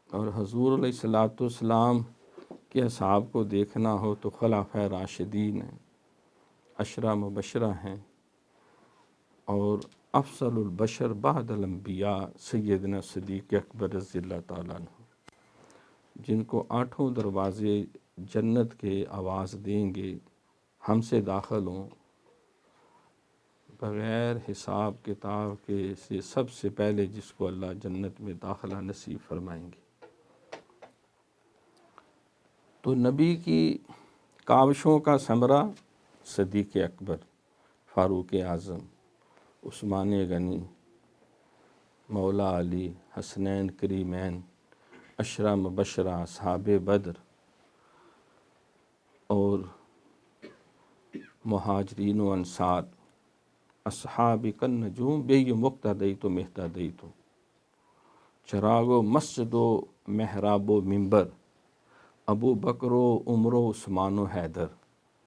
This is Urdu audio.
اور حضور علیہ الصلوۃ والسلام کے اصحاب کو دیکھنا ہو تو خلفائے راشدین ہیں، عشرہ مبشرہ ہیں، اور افضل البشر بعد الانبیاء سیدنا صدیق اکبر رضی اللہ تعالیٰ عنہ، جن کو 8 دروازے جنت کے آواز دیں گے، ہم سے داخل ہوں، بغیر حساب کتاب کے سے سب سے پہلے جس کو اللہ جنت میں داخلہ نصیب فرمائیں گے۔ تو نبی کی کاوشوں کا ثمرہ صدیق اکبر، فاروق اعظم، عثمان غنی، مولا علی، حسنین کریمین، عشرہ مبشرہ، اصحاب بدر اور مہاجرین و انصار، اصحاب النجوم بے مقتدیت و مہتدیت، چراغ و مسجد و محراب و منبر، ابو بکر و عمر و عثمان و حیدر۔